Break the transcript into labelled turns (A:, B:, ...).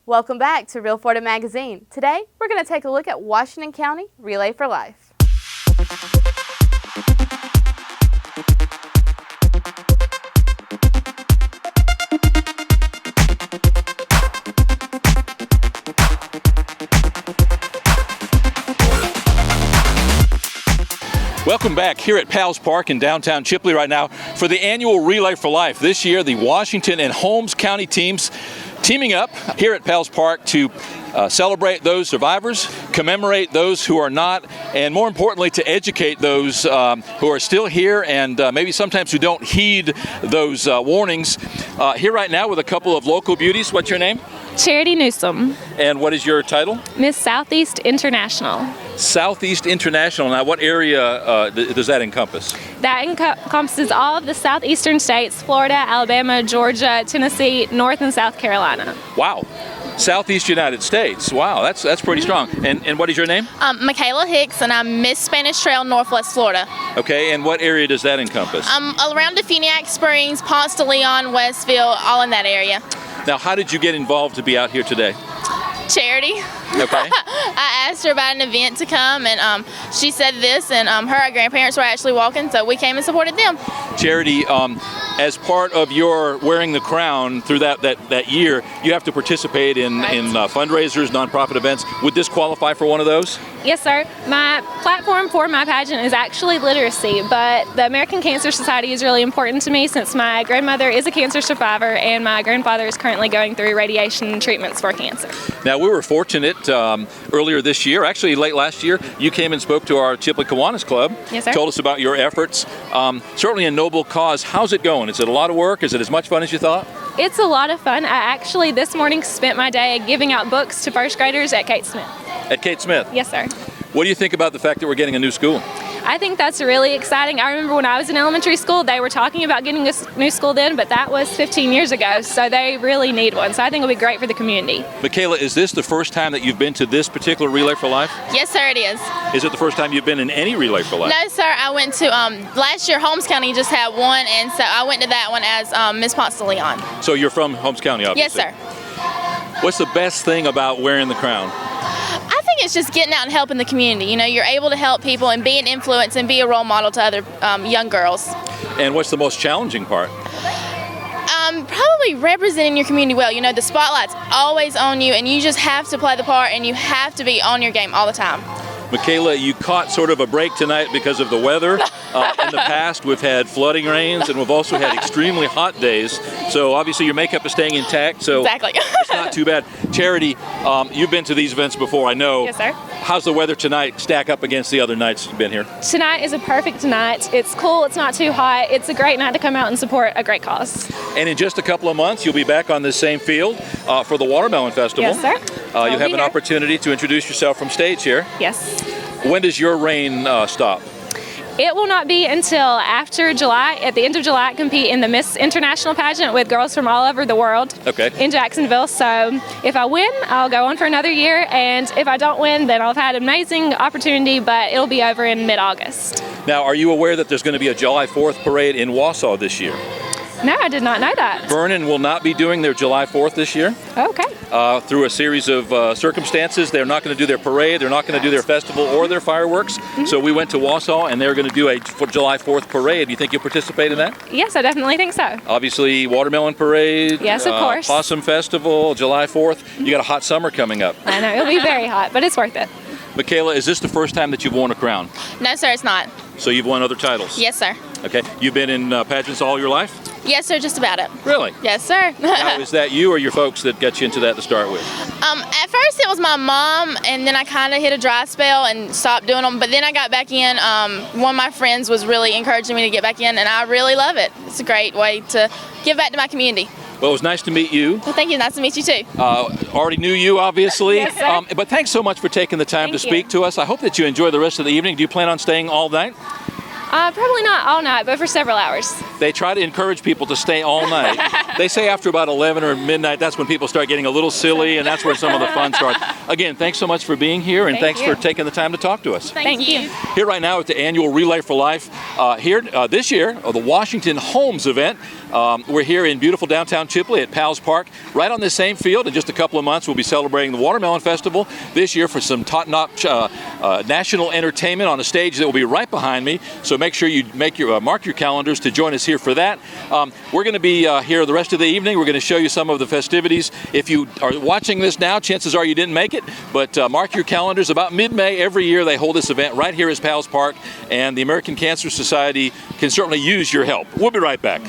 A: Welcome back to Real Florida Magazine. Today, we're going to take a look at Washington County Relay for Life.
B: Welcome back here at Powell's Park in downtown Chipley right now for the annual Relay for Life. This year, the Washington and Holmes County teams teaming up here at Powell's Park to celebrate those survivors, commemorate those who are not, and more importantly, to educate those who are still here and maybe sometimes who don't heed those warnings. Here right now with a couple of local beauties. What's your name?
C: Charity Newsom.
B: And what is your title?
C: Miss Southeast International.
B: Southeast International. Now, what area does that encompass?
C: That encompasses all of the southeastern states: Florida, Alabama, Georgia, Tennessee, North and South Carolina.
B: Wow. Southeast United States. Wow, that's pretty strong. And what is your name?
D: Michaela Hicks, and I'm Miss Spanish Trail, Northwest Florida.
B: Okay, and what area does that encompass?
D: Around Defeniac Springs, Ponce de Leon, Westville, all in that area.
B: Now, how did you get involved to be out here today?
D: Charity.
B: Okay.
D: I asked her about an event to come, and she said this, and her grandparents were actually walking, so we came and supported them.
B: Charity, as part of your wearing the crown through that year, you have to participate in fundraisers, nonprofit events. Would this qualify for one of those?
C: Yes, sir. My platform for my pageant is actually literacy, but the American Cancer Society is really important to me since my grandmother is a cancer survivor and my grandfather is currently going through radiation treatments for cancer.
B: Now, we were fortunate earlier this year, actually late last year, you came and spoke to our Chipley Kiwanis Club.
C: Yes, sir.
B: Told us about your efforts. Certainly a noble cause. How's it going? Is it a lot of work? Is it as much fun as you thought?
C: It's a lot of fun. I actually this morning spent my day giving out books to first graders at Kate Smith.
B: At Kate Smith?
C: Yes, sir.
B: What do you think about the fact that we're getting a new school?
C: I think that's really exciting. I remember when I was in elementary school, they were talking about getting a new school then, but that was 15 years ago, so they really need one. So I think it'll be great for the community.
B: Michaela, is this the first time that you've been to this particular Relay for Life?
D: Yes, sir, it is.
B: Is it the first time you've been in any Relay for Life?
D: No, sir, I went to, last year Holmes County just had one, and so I went to that one as Miss Ponce de Leon.
B: So you're from Holmes County, obviously?
D: Yes, sir.
B: What's the best thing about wearing the crown?
D: I think it's just getting out and helping the community. You know, you're able to help people and be an influence and be a role model to other young girls.
B: And what's the most challenging part?
D: Probably representing your community well. You know, the spotlight's always on you, and you just have to play the part, and you have to be on your game all the time.
B: Michaela, you caught sort of a break tonight because of the weather. In the past, we've had flooding rains, and we've also had extremely hot days. So obviously your makeup is staying intact, so
D: exactly.
B: It's not too bad. Charity, you've been to these events before, I know.
C: Yes, sir.
B: How's the weather tonight stack up against the other nights you've been here?
C: Tonight is a perfect night. It's cool, it's not too hot. It's a great night to come out and support a great cause.
B: And in just a couple of months, you'll be back on this same field for the Watermelon Festival.
C: Yes, sir.
B: You have an opportunity to introduce yourself from stage here.
C: Yes.
B: When does your reign stop?
C: It will not be until after July. At the end of July, I compete in the Miss International pageant with girls from all over the world in Jacksonville. So if I win, I'll go on for another year. And if I don't win, then I'll have had an amazing opportunity, but it'll be over in mid-August.
B: Now, are you aware that there's going to be a July 4th parade in Wausau this year?
C: No, I did not know that.
B: Vernon will not be doing their July 4th this year.
C: Okay.
B: Through a series of circumstances, they're not going to do their parade, they're not going to do their festival or their fireworks. Mm-hmm. So we went to Wausau, and they're going to do a July 4th parade. Do you think you'll participate in that?
C: Yes, I definitely think so.
B: Obviously, Watermelon Parade.
C: Yes, of course.
B: Possum Festival, July 4th. You got a hot summer coming up.
C: I know, it'll be very hot, but it's worth it.
B: Michaela, is this the first time that you've worn a crown?
D: No, sir, it's not.
B: So you've won other titles?
D: Yes, sir.
B: Okay. You've been in pageants all your life?
D: Yes, sir, just about it.
B: Really?
D: Yes, sir.
B: Now, is that you or your folks that got you into that to start with?
D: At first it was my mom, and then I kind of hit a dry spell and stopped doing them. But then I got back in. One of my friends was really encouraging me to get back in, and I really love it. It's a great way to give back to my community.
B: Well, it was nice to meet you.
D: Well, thank you. Nice to meet you, too.
B: Already knew you, obviously.
C: Yes, sir.
B: But thanks so much for taking the time to speak to us. I hope that you enjoy the rest of the evening. Do you plan on staying all night?
C: Probably not all night, but for several hours.
B: They try to encourage people to stay all night. They say after about 11 or midnight, that's when people start getting a little silly, and that's where some of the fun starts. Again, thanks so much for being here, and thanks
C: you.
B: for taking the time to talk to us.
C: Thank you.
B: Here right now at the annual Relay for Life, this year, the Washington Homes event. We're here in beautiful downtown Chipley at Powell's Park, right on this same field. In just a couple of months, we'll be celebrating the Watermelon Festival this year for some top-notch national entertainment on a stage that will be right behind me. So make sure you mark your calendars to join us here for that. We're going to be here the rest of the evening. We're going to show you some of the festivities. If you are watching this now, chances are you didn't make it, but mark your calendars. About mid-May every year, they hold this event right here at Powell's Park, and the American Cancer Society can certainly use your help. We'll be right back.